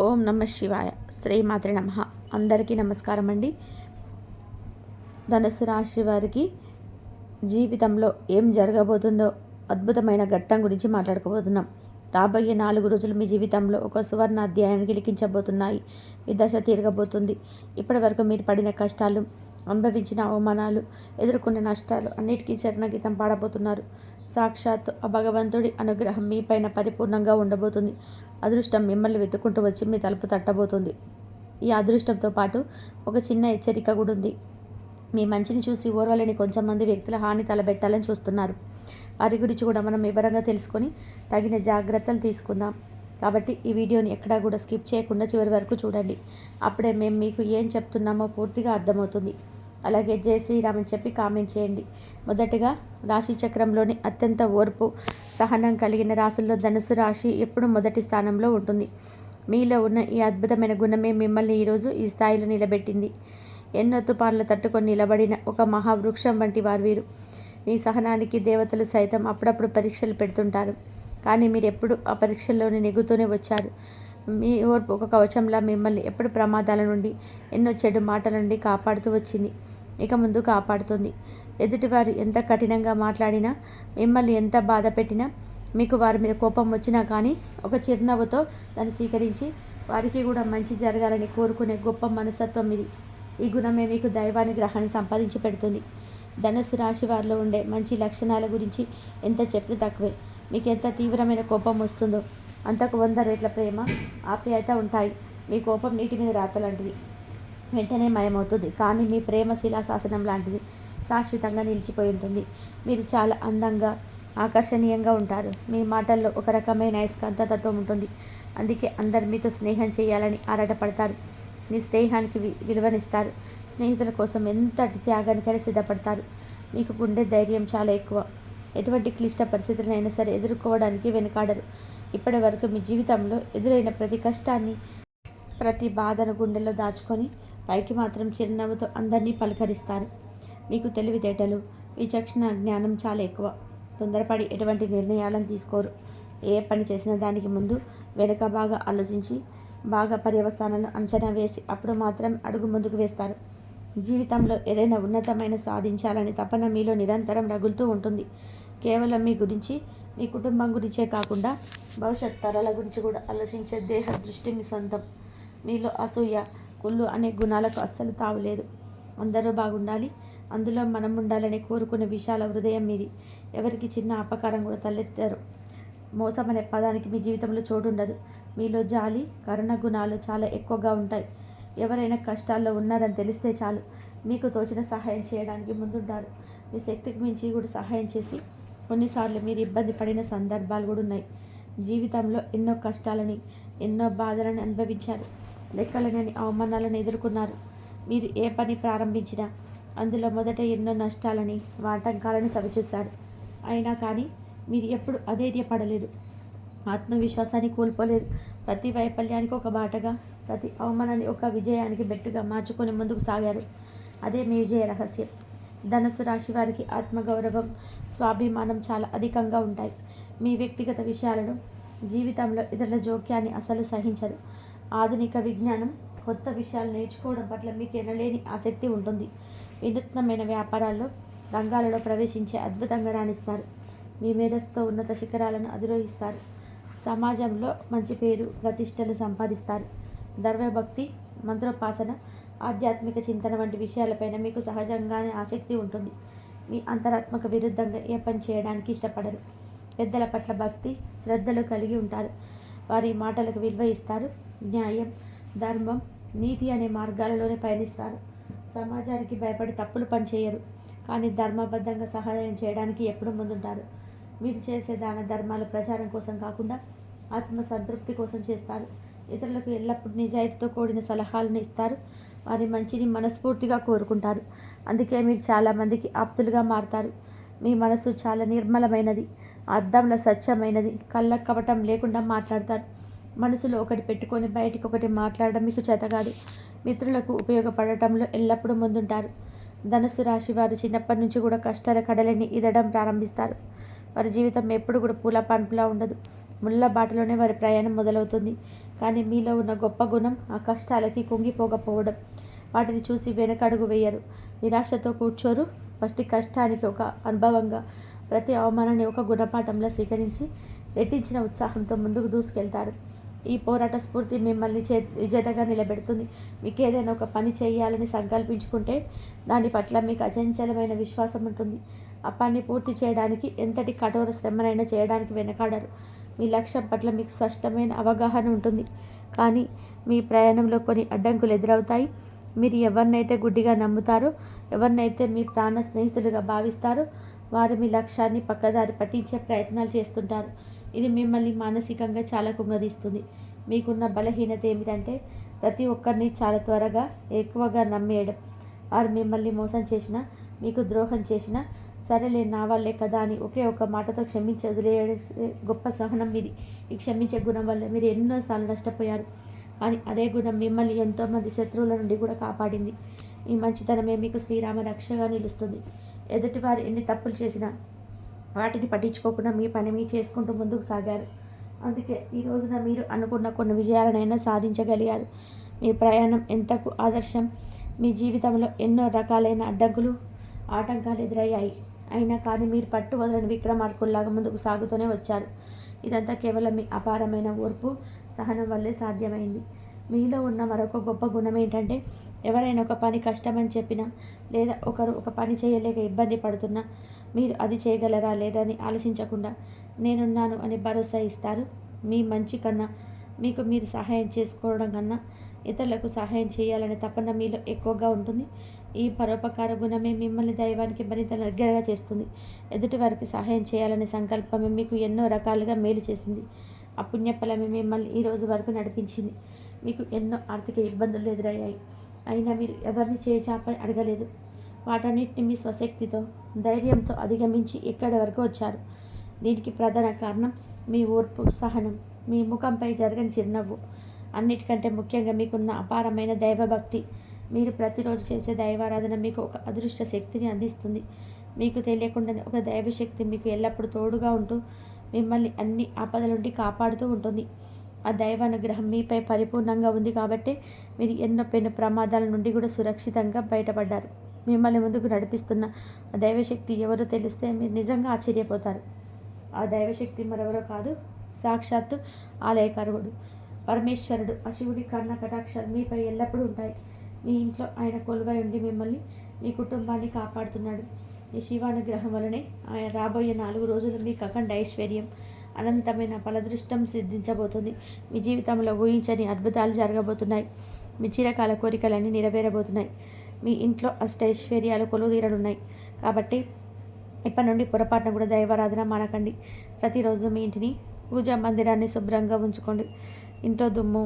ఓం నమ శివాయ. శ్రీమాత్రే నమః. అందరికీ నమస్కారం అండి. ధనుసు రాశి వారికి జీవితంలో ఏం జరగబోతుందో అద్భుతమైన ఘట్టం గురించి మాట్లాడుకోబోతున్నాం. రాబోయే 4 రోజులు మీ జీవితంలో ఒక సువర్ణ అధ్యాయానికి లిఖించబోతున్నాయి. మీ దశ తిరగబోతుంది. ఇప్పటి వరకు మీరు పడిన కష్టాలు, అనుభవించిన అవమానాలు, ఎదుర్కొన్న నష్టాలు అన్నిటికీ చరణగీతం పాడబోతున్నారు. సాక్షాత్ ఆ భగవంతుడి అనుగ్రహం మీపైన పరిపూర్ణంగా ఉండబోతుంది. అదృష్టం మిమ్మల్ని వెతుక్కుంటూ వచ్చి మీ తలుపు తట్టబోతుంది. ఈ అదృష్టంతో పాటు ఒక చిన్న హెచ్చరిక కూడా ఉంది. మీ మంచిని చూసి ఓర్వలేని కొంచెం మంది వ్యక్తుల హాని తలబెట్టాలని చూస్తున్నారు. వారి గురించి కూడా మనం వివరంగా తెలుసుకొని తగిన జాగ్రత్తలు తీసుకుందాం. కాబట్టి ఈ వీడియోని ఎక్కడా కూడా స్కిప్ చేయకుండా చివరి వరకు చూడండి. అప్పుడే మేము మీకు ఏం చెప్తున్నామో పూర్తిగా అర్థమవుతుంది. అలాగే జై శ్రీరామ్ అని చెప్పి కామెంట్ చేయండి. మొదటగా రాశి చక్రంలోని అత్యంత ఓర్పు, సహనం కలిగిన రాశుల్లో ధనుసు రాశి ఎప్పుడు మొదటి స్థానంలో ఉంటుంది. మీలో ఉన్న ఈ అద్భుతమైన గుణమే మిమ్మల్ని ఈరోజు ఈ స్థాయిలో నిలబెట్టింది. ఎన్నో తుఫాన్లు తట్టుకొని నిలబడిన ఒక మహావృక్షం వంటి వారు వీరు. మీ సహనానికి దేవతలు సైతం అప్పుడప్పుడు పరీక్షలు పెడుతుంటారు. కానీ మీరు ఎప్పుడు ఆ పరీక్షల్లోనే నెగ్గుతూనే వచ్చారు. మీ ఓర్పు ఒక కవచంలా మిమ్మల్ని ఎప్పుడు ప్రమాదాల నుండి, ఎన్నో చెడు మాటల నుండి కాపాడుతూ వచ్చింది. ఇక ముందు కాపాడుతుంది. ఎదుటివారు ఎంత కఠినంగా మాట్లాడినా, మిమ్మల్ని ఎంత బాధ పెట్టినా, మీకు వారి మీద కోపం వచ్చినా కానీ ఒక చిరునవ్వుతో దాన్ని స్వీకరించి వారికి కూడా మంచి జరగాలని కోరుకునే గొప్ప మనస్తత్వం ఇది. ఈ గుణమే మీకు దైవానుగ్రహాన్ని సంపాదించి పెడుతుంది. ధనుసు రాశి వారిలో ఉండే మంచి లక్షణాల గురించి ఎంత చెప్పిన తక్కువే. మీకు ఎంత తీవ్రమైన కోపం వస్తుందో అంతకు 100 రెట్ల ప్రేమ, ఆప్యాయత ఉంటాయి. మీ కోపం నీటి మీద రాత లాంటిది, వెంటనే మయమవుతుంది. కానీ మీ ప్రేమ శిలాశాసనం లాంటిది, శాశ్వతంగా నిలిచిపోయి ఉంటుంది. మీరు చాలా అందంగా, ఆకర్షణీయంగా ఉంటారు. మీ మాటల్లో ఒక రకమైన అయస్కాంతత్వం ఉంటుంది. అందుకే అందరు మీతో స్నేహం చేయాలని ఆరాటపడతారు. మీ స్నేహానికి విలువనిస్తారు. స్నేహితుల కోసం ఎంతటి త్యాగానికైనా సిద్ధపడతారు. మీకు గుండె ధైర్యం చాలా ఎక్కువ. ఎటువంటి క్లిష్ట పరిస్థితులైనా సరే ఎదుర్కోవడానికి వెనుకాడరు. ఇప్పటి వరకు మీ జీవితంలో ఎదురైన ప్రతి కష్టాన్ని, ప్రతి బాధను గుండెల్లో దాచుకొని పైకి మాత్రం చిరునవ్వుతో అందరినీ పలకరిస్తారు. మీకు తెలివితేటలు, విచక్షణ జ్ఞానం చాలా ఎక్కువ. తొందరపడి ఎటువంటి నిర్ణయాలను తీసుకోరు. ఏ పని చేసిన దానికి ముందు వెనుక బాగా ఆలోచించి, బాగా పర్యవసానాలను అంచనా వేసి అప్పుడు మాత్రం అడుగు ముందుకు వేస్తారు. జీవితంలో ఏదైనా ఉన్నతమైన సాధించాలని తపన మీలో నిరంతరం రగులుతూ ఉంటుంది. కేవలం మీ గురించి, మీ కుటుంబం గురించే కాకుండా భవిష్యత్ తరాల గురించి కూడా ఆలోచించే దేహ దృష్టి మీ సొంతం. మీలో అసూయ, కుళ్ళు అనే గుణాలకు అస్సలు తావులేదు. అందరూ బాగుండాలి, అందులో మనం ఉండాలని కోరుకునే విశాల హృదయం మీది. ఎవరికి చిన్న అపకారం కూడా తలెత్తారు. మోసం అనే పదానికి మీ జీవితంలో చోటు ఉండదు. మీలో జాలి, కరుణ గుణాలు చాలా ఎక్కువగా ఉంటాయి. ఎవరైనా కష్టాల్లో ఉన్నారని తెలిస్తే చాలు మీకు తోచిన సహాయం చేయడానికి ముందుంటారు. మీ శక్తికి మించి కూడా సహాయం చేసి కొన్నిసార్లు మీరు ఇబ్బంది పడిన సందర్భాలు కూడా ఉన్నాయి. జీవితంలో ఎన్నో కష్టాలని, ఎన్నో బాధలను అనుభవించారు. లెక్కలేని అవమానాలను ఎదుర్కొన్నారు. మీరు ఏ పని ప్రారంభించినా అందులో మొదట ఎన్నో నష్టాలని, ఆటంకాలను చవిచూశారు. అయినా కానీ మీరు ఎప్పుడు అధైర్యపడలేదు, ఆత్మవిశ్వాసాన్ని కోల్పోలేదు. ప్రతి వైఫల్యానికి ఒక బాటగా, ప్రతి అవమానాన్ని ఒక విజయానికి బెట్టుగా మార్చుకొని ముందుకు సాగారు. అదే మీ విజయ రహస్యం. ధనుసు రాశి వారికి ఆత్మగౌరవం, స్వాభిమానం చాలా అధికంగా ఉంటాయి. మీ వ్యక్తిగత విషయాలను, జీవితంలో ఇతరుల జోక్యాన్ని అసలు సహించరు. ఆధునిక విజ్ఞానం, కొత్త విషయాలు నేర్చుకోవడం పట్ల మీకు ఎనలేని ఆసక్తి ఉంటుంది. వినూత్నమైన వ్యాపారాల్లో, రంగాలలో ప్రవేశించే అద్భుతంగా రాణిస్తారు. మీ మేధస్సుతో ఉన్నత శిఖరాలను అధిరోహిస్తారు. సమాజంలో మంచి పేరు, ప్రతిష్టలు సంపాదిస్తారు. దైవభక్తి, మంత్రోపాసన, ఆధ్యాత్మిక చింతన వంటి విషయాలపైన మీకు సహజంగానే ఆసక్తి ఉంటుంది. మీ అంతరాత్మక విరుద్ధంగా ఏ పని చేయడానికి ఇష్టపడరు. పెద్దల పట్ల భక్తి, శ్రద్ధలు కలిగి ఉంటారు. వారి మాటలకు విలువ ఇస్తారు. న్యాయం, ధర్మం, నీతి అనే మార్గాలలోనే పయనిస్తారు. సమాజానికి భయపడి తప్పులు పనిచేయరు. కానీ ధర్మబద్ధంగా సహాయం చేయడానికి ఎప్పుడూ ముందుంటారు. మీరు చేసే దాన ధర్మాలు ప్రచారం కోసం కాకుండా ఆత్మ సంతృప్తి కోసం చేస్తారు. ఇతరులకు ఎల్లప్పుడూ నిజాయితీతో కూడిన సలహాలను ఇస్తారు. వారి మంచిని మనస్ఫూర్తిగా కోరుకుంటారు. అందుకే మీరు చాలామందికి ఆప్తులుగా మారతారు. మీ మనసు చాలా నిర్మలమైనది, అద్దంలో స్వచ్ఛమైనది. కళ్ళ కపటం లేకుండా మాట్లాడతారు. మనసులో ఒకటి పెట్టుకొని బయటికి ఒకటి మాట్లాడడం మీకు చేతగాదు. మిత్రులకు ఉపయోగపడటంలో ఎల్లప్పుడూ ముందుంటారు. ధనుసు రాశి వారు చిన్నప్పటి నుంచి కూడా కష్టాల కడలిని ఈదడం ప్రారంభిస్తారు. వారి జీవితం ఎప్పుడు కూడా పూల పాన్పులా ఉండదు. ముళ్ళ బాటలోనే వారి ప్రయాణం మొదలవుతుంది. కానీ మీలో ఉన్న గొప్ప గుణం ఆ కష్టాలకి కుంగిపోకపోవడం. వాటిని చూసి వెనకడుగు వేయరు, నిరాశతో కూర్చోరు. ఫస్ట్ కష్టానికి ఒక అనుభవంగా, ప్రతి అవమానాన్ని ఒక గుణపాఠంలో స్వీకరించి రెట్టించిన ఉత్సాహంతో ముందుకు దూసుకెళ్తారు. ఈ పోరాట స్ఫూర్తి మిమ్మల్ని విజేతగా నిలబెడుతుంది. మీకు ఏదైనా ఒక పని చేయాలని సంకల్పించుకుంటే దాని పట్ల మీకు అచంచలమైన విశ్వాసం ఉంటుంది. ఆ పని పూర్తి చేయడానికి ఎంతటి కఠోర శ్రమనైనా చేయడానికి వెనకాడరు. మీ లక్ష్యం పట్ల మీకు స్పష్టమైన అవగాహన ఉంటుంది. కానీ మీ ప్రయాణంలో కొన్ని అడ్డంకులు ఎదురవుతాయి. మీరు ఎవరినైతే గుడ్డిగా నమ్ముతారో, ఎవరినైతే మీ ప్రాణ స్నేహితులుగా భావిస్తారో వారు మీ లక్ష్యాన్ని పక్కదారి పట్టించే ప్రయత్నాలు చేస్తుంటారు. ఇది మిమ్మల్ని మానసికంగా చాలా కుంగదీస్తుంది. మీకున్న బలహీనత ఏమిటంటే ప్రతి ఒక్కరిని చాలా త్వరగా ఎక్కువగా నమ్మేయడం. వారు మిమ్మల్ని మోసం చేసినా, మీకు ద్రోహం చేసినా సరేలే నా వాళ్ళే కదా అని ఒకే ఒక మాటతో క్షమించి వదిలేసే గొప్ప సహనం మీది. ఈ క్షమించే గుణం వల్ల మీరు ఎన్నోసార్లు నష్టపోయారు. కానీ అదే గుణం మిమ్మల్ని ఎంతోమంది శత్రువుల నుండి కూడా కాపాడింది. ఈ మంచితనమే మీకు శ్రీరామ రక్షగా నిలుస్తుంది. ఎదుటివారు ఎన్ని తప్పులు చేసినా వాటిని పట్టించుకోకుండా మీ పని మీరు చేసుకుంటూ ముందుకు సాగారు. అందుకే ఈ రోజున మీరు అనుకున్న కొన్ని విజయాలనైనా సాధించగలిగారు. మీ ప్రయాణం ఎంతకు ఆదర్శం. మీ జీవితంలో ఎన్నో రకాలైన అడ్డంకులు, ఆటంకాలు ఎదురయ్యాయి. అయినా కానీ మీరు పట్టు వదలని విక్రమార్కుల్లాగా ముందుకు సాగుతూనే వచ్చారు. ఇదంతా కేవలం మీ అపారమైన ఓర్పు, సహనం వల్లే సాధ్యమైంది. మీలో ఉన్న మరొక గొప్ప గుణం ఏంటంటే ఎవరైనా ఒక పని కష్టమని చెప్పినా, లేదా ఒకరు ఒక పని చేయలేక ఇబ్బంది పడుతున్నా మీరు అది చేయగలరా లేదా అని ఆలోచించకుండా నేనున్నాను అని భరోసా ఇస్తారు. మీ మంచి కన్నా, మీకు మీరు సహాయం చేసుకోవడం కన్నా ఇతరులకు సహాయం చేయాలనే తపన మీలో ఎక్కువగా ఉంటుంది. ఈ పరోపకార గుణమే మిమ్మల్ని దైవానికి మరింత దగ్గరగా చేస్తుంది. ఎదుటివారికి సహాయం చేయాలనే సంకల్పమే మీకు ఎన్నో రకాలుగా మేలు చేసింది. ఆ పుణ్యఫలమే మిమ్మల్ని ఈ రోజు వరకు నడిపించింది. మీకు ఎన్నో ఆర్థిక ఇబ్బందులు ఎదురయ్యాయి. అయినా మీరు ఎవరిని చేచాపని అడగలేదు. వాటన్నిటిని మీ స్వశక్తితో, ధైర్యంతో అధిగమించి ఇక్కడి వరకు వచ్చారు. దీనికి ప్రధాన కారణం మీ ఓర్పు, సహనం, మీ ముఖంపై జరగని చిరునవ్వు. అన్నిటికంటే ముఖ్యంగా మీకున్న అపారమైన దైవభక్తి. మీరు ప్రతిరోజు చేసే దైవారాధన మీకు ఒక అదృష్ట శక్తిని అందిస్తుంది. మీకు తెలియకుండానే ఒక దైవశక్తి మీకు ఎల్లప్పుడూ తోడుగా ఉంటూ మిమ్మల్ని అన్ని ఆపదల నుండి కాపాడుతూ ఉంటుంది. ఆ దైవానుగ్రహం మీపై పరిపూర్ణంగా ఉంది కాబట్టి మీరు ఎన్నో పెను ప్రమాదాల నుండి కూడా సురక్షితంగా బయటపడ్డారు. మిమ్మల్ని ముందుకు నడిపిస్తున్న ఆ దైవశక్తి ఎవరో తెలిస్తే మీరు నిజంగా ఆశ్చర్యపోతారు. ఆ దైవశక్తి మరెవరో కాదు, సాక్షాత్తు ఆలయకారకుడు పరమేశ్వరుడు. ఆ శివుడి కర్ణ కటాక్షాలు మీపై ఎల్లప్పుడూ ఉంటాయి. మీ ఇంట్లో ఆయన కొలువై ఉండి మిమ్మల్ని, మీ కుటుంబాన్ని కాపాడుతున్నాడు. ఈ శివానుగ్రహం వలనే ఆయన రాబోయే 4 రోజులు మీకు అఖండ ఐశ్వర్యం, అనంతమైన ఫలదృష్టం సిద్ధించబోతుంది. మీ జీవితంలో ఊహించని అద్భుతాలు జరగబోతున్నాయి. మీ చిరకాల కోరికలన్నీ నెరవేరబోతున్నాయి. మీ ఇంట్లో అష్టైశ్వర్యాలు కొలువుదీరనున్నాయి. కాబట్టి ఇప్పటి నుండి పొరపాటున కూడా దైవారాధన మానకండి. ప్రతిరోజు మీ ఇంటిని, పూజా మందిరాన్ని శుభ్రంగా ఉంచుకోండి. ఇంట్లో దుమ్ము,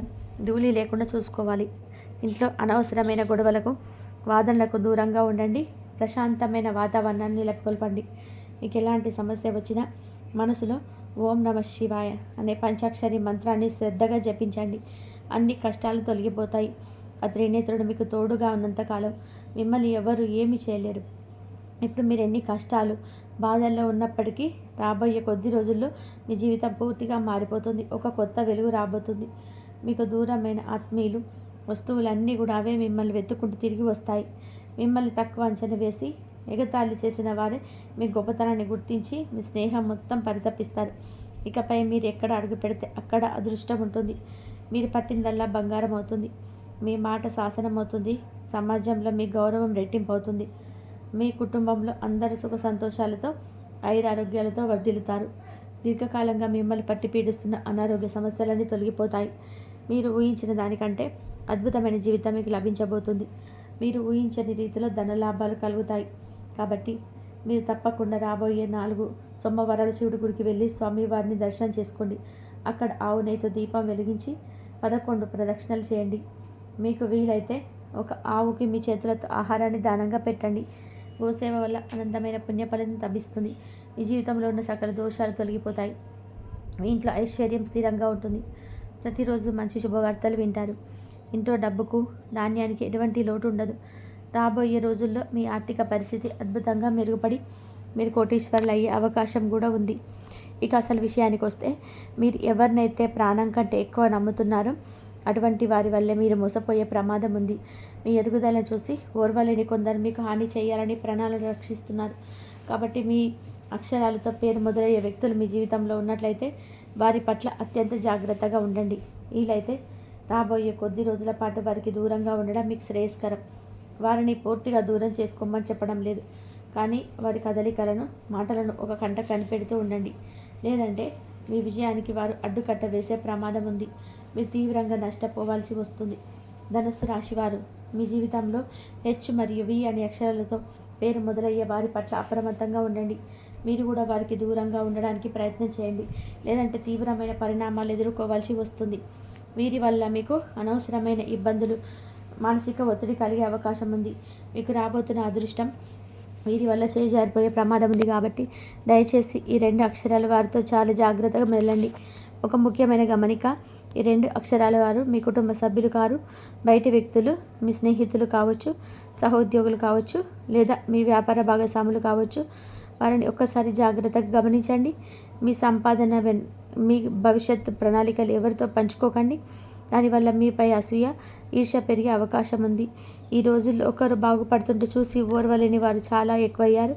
ధూళి లేకుండా చూసుకోవాలి. ఇంట్లో అనవసరమైన గొడవలకు, వాదనలకు దూరంగా ఉండండి. ప్రశాంతమైన వాతావరణాన్ని నెలకొల్పండి. మీకు ఎలాంటి సమస్య వచ్చినా మనసులో ఓం నమః శివాయ అనే పంచాక్షరి మంత్రాన్ని శ్రద్ధగా జపించండి. అన్ని కష్టాలు తొలగిపోతాయి. ఆ త్రినేత్రుడు మీకు తోడుగా ఉన్నంతకాలం మిమ్మల్ని ఎవరు ఏమీ చేయలేరు. ఇప్పుడు మీరు ఎన్ని కష్టాలు, బాధల్లో ఉన్నప్పటికీ రాబోయే కొద్ది రోజుల్లో మీ జీవితం పూర్తిగా మారిపోతుంది. ఒక కొత్త వెలుగు రాబోతుంది. మీకు దూరమైన ఆత్మీయులు, వస్తువులన్నీ కూడా అవే మిమ్మల్ని వెతుక్కుంటూ తిరిగి వస్తాయి. మిమ్మల్ని తక్కువ అంచనా వేసి ఎగతాళి చేసిన వారే మీ గొప్పతనాన్ని గుర్తించి మీ స్నేహం మొత్తం పరితపిస్తారు. ఇకపై మీరు ఎక్కడ అడుగు పెడితే అక్కడ అదృష్టం ఉంటుంది. మీరు పట్టిందల్లా బంగారం అవుతుంది. మీ మాట శాసనం అవుతుంది. సమాజంలో మీ గౌరవం రెట్టింపు అవుతుంది. మీ కుటుంబంలో అందరూ సుఖ సంతోషాలతో, ఆయురారోగ్యాలతో వర్ధిల్లుతారు. దీర్ఘకాలంగా మిమ్మల్ని పట్టి పీడిస్తున్న అనారోగ్య సమస్యలన్నీ తొలగిపోతాయి. మీరు ఊహించిన దానికంటే అద్భుతమైన జీవితం మీకు లభించబోతుంది. మీరు ఊహించని రీతిలో ధనలాభాలు కలుగుతాయి. కాబట్టి మీరు తప్పకుండా రాబోయే 4 సోమవారాలు శివుడి గుడికి వెళ్ళి స్వామివారిని దర్శనం చేసుకోండి. అక్కడ ఆవు నెయ్యితో దీపం వెలిగించి 11 ప్రదక్షిణలు చేయండి. మీకు వీలైతే ఒక ఆవుకి మీ చేతులతో ఆహారాన్ని దానంగా పెట్టండి. గోసేవ వల్ల అనంతమైన పుణ్యఫలం లభిస్తుంది. మీ జీవితంలో ఉన్న సకల దోషాలు తొలగిపోతాయి. మీ ఇంట్లో ఐశ్వర్యం స్థిరంగా ఉంటుంది. ప్రతిరోజు మంచి శుభవార్తలు వింటారు. ఇంట్లో డబ్బుకు, ధాన్యానికి ఎటువంటి లోటు ఉండదు. రాబోయే రోజుల్లో మీ ఆర్థిక పరిస్థితి అద్భుతంగా మెరుగుపడి మీరు కోటీశ్వరులు అయ్యే అవకాశం కూడా ఉంది. ఇక అసలు విషయానికి వస్తే, మీరు ఎవరినైతే ప్రాణం కంటే ఎక్కువ నమ్ముతున్నారో అటువంటి వారి వల్లే మీరు మోసపోయే ప్రమాదం ఉంది. మీ ఎదుగుదలను చూసి ఓర్వలేని కొందరు మీకు హాని చేయాలని ప్రాణాలను రక్షిస్తున్నారు. కాబట్టి మీ అక్షరాలతో పేరు మొదలయ్యే వ్యక్తులు మీ జీవితంలో ఉన్నట్లయితే వారి పట్ల అత్యంత జాగ్రత్తగా ఉండండి. వీలైతే రాబోయే కొద్ది రోజుల పాటు వారికి దూరంగా ఉండడం మీకు శ్రేయస్కరం. వారిని పూర్తిగా దూరం చేసుకోమని చెప్పడం లేదు, కానీ వారి కదలికలను, మాటలను ఒక కంట కనిపెడుతూ ఉండండి. లేదంటే మీ విజయానికి వారు అడ్డుకట్ట వేసే ప్రమాదం ఉంది. మీరు తీవ్రంగా నష్టపోవాల్సి వస్తుంది. ధనుస్సు రాశివారు, మీ జీవితంలో హెచ్ మరియు వి అనే అక్షరాలతో పేరు మొదలయ్యే వారి పట్ల అప్రమత్తంగా ఉండండి. మీరు కూడా వారికి దూరంగా ఉండడానికి ప్రయత్నం చేయండి, లేదంటే తీవ్రమైన పరిణామాలు ఎదుర్కోవాల్సి వస్తుంది. వీరి వల్ల మీకు అనవసరమైన ఇబ్బందులు, మానసిక ఒత్తిడి కలిగే అవకాశం ఉంది. మీకు రాబోతున్న అదృష్టం వీరి వల్ల చేజారిపోయే ప్రమాదం ఉంది. కాబట్టి దయచేసి ఈ 2 అక్షరాల వారితో చాలా జాగ్రత్తగా మెదలండి. ఒక ముఖ్యమైన గమనిక, ఈ 2 అక్షరాల వారు మీ కుటుంబ సభ్యులు కారు. బయటి వ్యక్తులు మీ స్నేహితులు కావచ్చు, సహోద్యోగులు కావచ్చు, లేదా మీ వ్యాపార భాగస్వాములు కావచ్చు. వారిని ఒక్కసారి జాగ్రత్తగా గమనించండి. మీ సంపాదన మీ భవిష్యత్తు ప్రణాళికలు ఎవరితో పంచుకోకండి. దానివల్ల మీపై అసూయ, ఈర్ష్య పెరిగే అవకాశం ఉంది. ఈ రోజుల్లో ఒకరు బాగుపడుతుంటే చూసి ఓర్వలేని వారు చాలా ఎక్కువయ్యారు.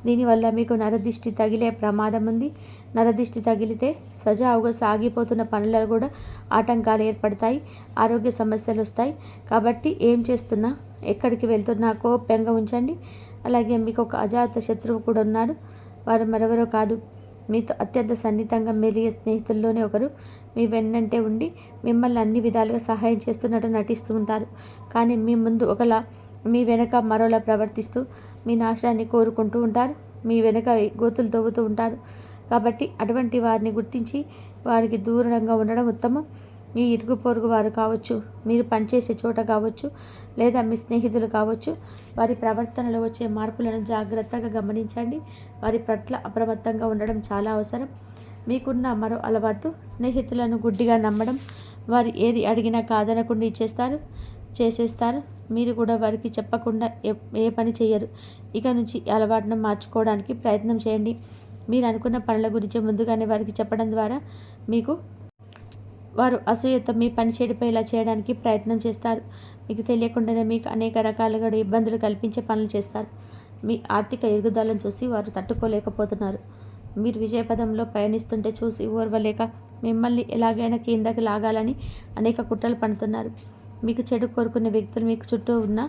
దీనివల్ల మీకు నరదిష్టి తగిలే ప్రమాదం ఉంది. నరదిష్టి తగిలితే సజావుగా సాగిపోతున్న పనులలో కూడా ఆటంకాలు ఏర్పడతాయి, ఆరోగ్య సమస్యలు వస్తాయి. కాబట్టి ఏం చేస్తున్నా, ఎక్కడికి వెళ్తున్నా కోపంగా ఉంచండి. అలాగే మీకు ఒక అజాత శత్రువు కూడా ఉన్నారు. వారు మరెవరో కాదు, మీతో అత్యంత సన్నిహితంగా మెలిగే స్నేహితుల్లోనే ఒకరు. మీ వెన్నంటే ఉండి మిమ్మల్ని అన్ని విధాలుగా సహాయం చేస్తున్నట్టు నటిస్తూ ఉంటారు, కానీ మీ ముందు ఒకలా, మీ వెనక మరోలా ప్రవర్తిస్తూ మీ నాశనాన్ని కోరుకుంటూ ఉంటారు. మీ వెనక గోతులు తవ్వుతూ ఉంటారు. కాబట్టి అటువంటి వారిని గుర్తించి వారికి దూరంగా ఉండడం ఉత్తమం. మీ ఇరుగు పొరుగు వారు కావచ్చు, మీరు పనిచేసే చోట కావచ్చు, లేదా మీ స్నేహితులు కావచ్చు. వారి ప్రవర్తనలో వచ్చే మార్పులను జాగ్రత్తగా గమనించండి. వారి పట్ల అప్రమత్తంగా ఉండడం చాలా అవసరం. మీకున్న మరో అలవాటు, స్నేహితులను గుడ్డిగా నమ్మడం. వారు ఏది అడిగినా కాదనకుండా చేసేస్తారు. మీరు కూడా వారికి చెప్పకుండా ఏ పని చేయరు. ఇక నుంచి ఈ అలవాటును మార్చుకోవడానికి ప్రయత్నం చేయండి. మీరు అనుకున్న పనుల గురించి ముందుగానే వారికి చెప్పడం ద్వారా వారు అసూయతో మీ పని చెడిపోయేలా చేయడానికి ప్రయత్నం చేస్తారు. మీకు తెలియకుండానే మీకు అనేక రకాలుగా ఇబ్బందులు కల్పించే పనులు చేస్తారు. మీ ఆర్థిక ఎదుగుదలను చూసి వారు తట్టుకోలేకపోతున్నారు. మీరు విజయపదంలో పయనిస్తుంటే చూసి ఓర్వలేక మిమ్మల్ని ఎలాగైనా కిందకి లాగాలని అనేక కుట్రలు పన్నుతున్నారు. మీకు చెడు కోరుకునే వ్యక్తులు మీకు చుట్టూ ఉన్నా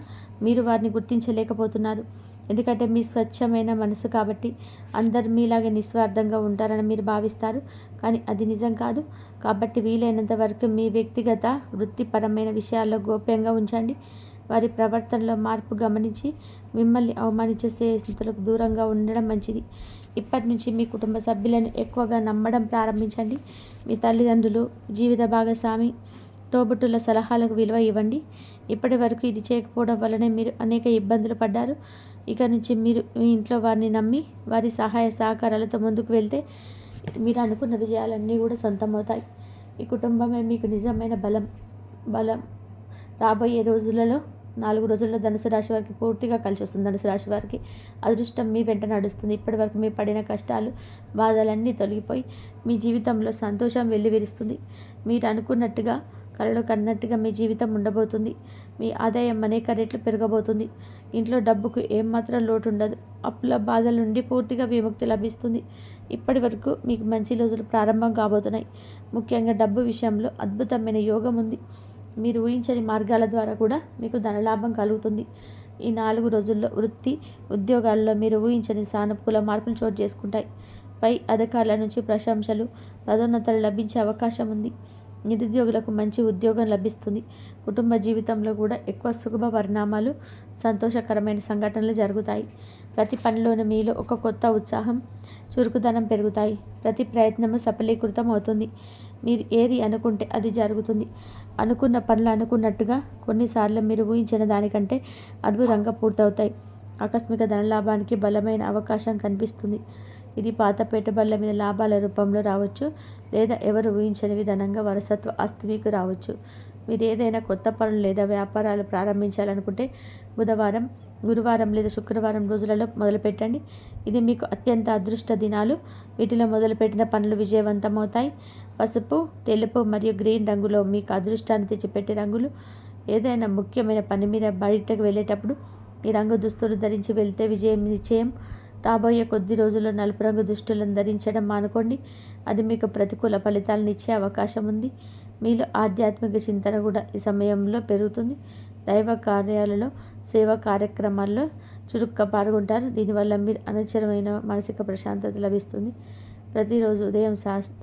మీరు వారిని గుర్తించలేకపోతున్నారు. ఎందుకంటే మీ స్వచ్ఛమైన మనసు కాబట్టి అందరు మీలాగే నిస్వార్థంగా ఉంటారని మీరు భావిస్తారు, కానీ అది నిజం కాదు. కాబట్టి వీలైనంత వరకు మీ వ్యక్తిగత, వృత్తిపరమైన విషయాల్లో గోప్యంగా ఉంచండి. వారి ప్రవర్తనలో మార్పు గమనించి మిమ్మల్ని అవమానించే స్నేహితులకు దూరంగా ఉండడం మంచిది. ఇప్పటి నుంచి మీ కుటుంబ సభ్యులను ఎక్కువగా నమ్మడం ప్రారంభించండి. మీ తల్లిదండ్రులు, జీవిత భాగస్వామి, తోబుట్టుల సలహాలకు విలువ ఇవ్వండి. ఇప్పటి వరకు ఇది చేయకపోవడం వల్లనే మీరు అనేక ఇబ్బందులు పడ్డారు. ఇక నుంచి మీరు మీ ఇంట్లో వారిని నమ్మి వారి సహాయ సహకారాలతో ముందుకు వెళ్తే మీరు అనుకున్న విజయాలన్నీ కూడా సొంతమవుతాయి. మీ కుటుంబమే మీకు నిజమైన బలం. రాబోయే రోజులలో 4 రోజుల్లో ధనుసు రాశి వారికి పూర్తిగా కలిసి వస్తుంది. ధనుసు రాశి వారికి అదృష్టం మీ వెంట నడుస్తుంది. ఇప్పటివరకు మీ పడిన కష్టాలు, బాధలన్నీ తొలగిపోయి మీ జీవితంలో సంతోషం వెల్లివిరుస్తుంది. మీరు అనుకున్నట్టుగా, కలలో కన్నట్టుగా మీ జీవితం ఉండబోతుంది. మీ ఆదాయం అనేక రెట్లు పెరగబోతుంది. ఇంట్లో డబ్బుకు ఏమాత్రం లోటు ఉండదు. అప్పుల బాధల నుండి పూర్తిగా విముక్తి లభిస్తుంది. ఇప్పటి వరకు మీకు మంచి రోజులు ప్రారంభం కాబోతున్నాయి. ముఖ్యంగా డబ్బు విషయంలో అద్భుతమైన యోగం ఉంది. మీరు ఊహించని మార్గాల ద్వారా కూడా మీకు ధనలాభం కలుగుతుంది. ఈ 4 రోజుల్లో వృత్తి, ఉద్యోగాల్లో మీరు ఊహించని సానుకూల మార్పులు చోటు చేసుకుంటాయి. పై అధికారుల నుంచి ప్రశంసలు, పదోన్నతులు లభించే అవకాశం ఉంది. నిరుద్యోగులకు మంచి ఉద్యోగం లభిస్తుంది. కుటుంబ జీవితంలో కూడా ఎక్కువ శుభ పరిణామాలు, సంతోషకరమైన సంఘటనలు జరుగుతాయి. ప్రతి పనిలోనూ మీలో ఒక కొత్త ఉత్సాహం, చురుకుదనం పెరుగుతాయి. ప్రతి ప్రయత్నము సఫలీకృతం అవుతుంది. మీరు ఏది అనుకుంటే అది జరుగుతుంది. అనుకున్న పనులు అనుకున్నట్టుగా, కొన్నిసార్లు మీరు ఊహించిన దానికంటే అద్భుతంగా పూర్తవుతాయి. ఆకస్మిక ధనలాభానికి బలమైన అవకాశం కనిపిస్తుంది. ఇది పాత పెట్టుబడుల మీద లాభాల రూపంలో రావచ్చు, లేదా ఎవరు ఊహించని విధానంగా వారసత్వ ఆస్తి మీకు రావచ్చు. మీరు ఏదైనా కొత్త పనులు లేదా వ్యాపారాలు ప్రారంభించాలనుకుంటే బుధవారం గురువారం లేదా శుక్రవారం రోజులలో మొదలుపెట్టండి. ఇది మీకు అత్యంత అదృష్ట దినాలు. వీటిలో మొదలుపెట్టిన పనులు విజయవంతమవుతాయి. పసుపు, తెలుపు మరియు గ్రీన్ రంగులో మీకు అదృష్టాన్ని తెచ్చిపెట్టే రంగులు. ఏదైనా ముఖ్యమైన పని మీద బయటకు వెళ్ళేటప్పుడు ఈ రంగు దుస్తులు ధరించి వెళ్తే విజయం నిశ్చయం. రాబోయే కొద్ది రోజుల్లో నలుపు రంగు దుస్తులను ధరించడం మానుకోండి. అది మీకు ప్రతికూల ఫలితాలను ఇచ్చే అవకాశం ఉంది. మీలో ఆధ్యాత్మిక చింతన కూడా ఈ సమయంలో పెరుగుతుంది. దైవ కార్యాలలో, సేవా కార్యక్రమాల్లో చురుగ్గా పాల్గొంటారు. దీనివల్ల మీరు అనచరమైన మానసిక ప్రశాంతత లభిస్తుంది. ప్రతిరోజు ఉదయం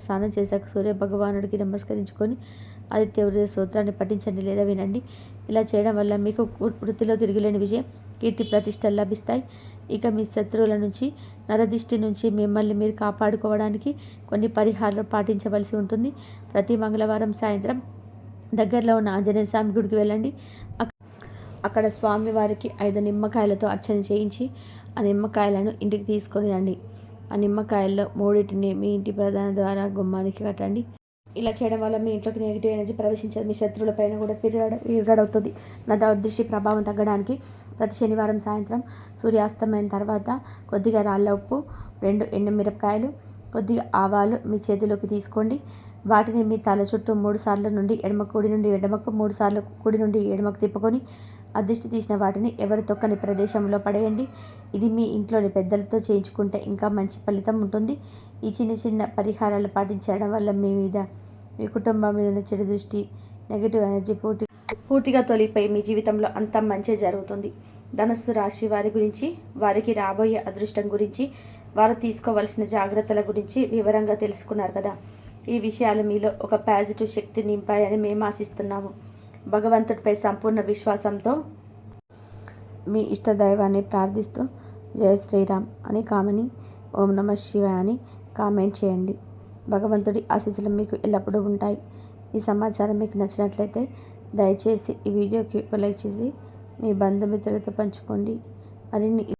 స్నానం చేశాక సూర్య భగవానుడికి నమస్కరించుకొని ఆదిత్య హృదయ స్తోత్రాన్ని పఠించండి లేదా వినండి. ఇలా చేయడం వల్ల మీకు వృత్తిలో తిరుగులేని విజయం, కీర్తి ప్రతిష్టలు లభిస్తాయి. ఇక మీ శత్రువుల నుంచి, నరదిష్టి నుంచి మిమ్మల్ని మీరు కాపాడుకోవడానికి కొన్ని పరిహారాలు పాటించవలసి ఉంటుంది. ప్రతి మంగళవారం సాయంత్రం దగ్గరలో ఉన్న ఆంజనేయ స్వామి గుడికి వెళ్ళండి. అక్కడ స్వామివారికి 5 నిమ్మకాయలతో అర్చన చేయించి ఆ నిమ్మకాయలను ఇంటికి తీసుకొని రండి. ఆ నిమ్మకాయల్లో 3 మీ ఇంటి ప్రధాన ద్వారా గుమ్మానికి కట్టండి. ఇలా చేయడం వల్ల మీ ఇంట్లోకి నెగిటివ్ ఎనర్జీ ప్రవేశించదు. మీ శత్రువులపైన కూడా విరగడవుతుంది. నా దృష్టి ప్రభావం తగ్గడానికి ప్రతి శనివారం సాయంత్రం సూర్యాస్తమైన తర్వాత కొద్దిగా రాళ్ళ ఉప్పు, 2 ఎండుమిరపకాయలు, కొద్దిగా ఆవాలు మీ చేతిలోకి తీసుకోండి. వాటిని మీ తల చుట్టూ 3 సార్ల నుండి కుడి నుండి ఎడమకు 3 సార్లు కుడి నుండి ఎడమకు తిప్పుకొని ఆ దిష్టి తీసిన వాటిని ఎవరు తొక్కని ప్రదేశంలో పడేయండి. ఇది మీ ఇంట్లోని పెద్దలతో చేయించుకుంటే ఇంకా మంచి ఫలితం ఉంటుంది. ఈ చిన్న చిన్న పరిహారాలు పాటించడం వల్ల మీ కుటుంబం మీద ఉన్న చెడు దృష్టి, నెగిటివ్ ఎనర్జీ పూర్తిగా తొలగిపోయి మీ జీవితంలో అంతా మంచి జరుగుతుంది. ధనస్సు రాశి వారి గురించి, వారికి రాబోయే అదృష్టం గురించి, వారు తీసుకోవాల్సిన జాగ్రత్తల గురించి వివరంగా తెలుసుకున్నారు కదా. ఈ విషయాలు మీలో ఒక పాజిటివ్ శక్తి నింపాయని మేము ఆశిస్తున్నాము. భగవంతుడిపై సంపూర్ణ విశ్వాసంతో మీ ఇష్ట దైవాన్ని ప్రార్థిస్తూ జయ శ్రీరామ్ అని కామని, ఓం నమః శివాయ అని కామెంట్ చేయండి. భగవంతుడి ఆశీస్సులు మీకు ఎల్లప్పుడూ ఉంటాయి. ఈ సమాచారం మీకు నచ్చినట్లయితే దయచేసి ఈ వీడియోకి ఒక లైక్ చేసి మీ బంధుమిత్రులతో పంచుకోండి. మరిన్ని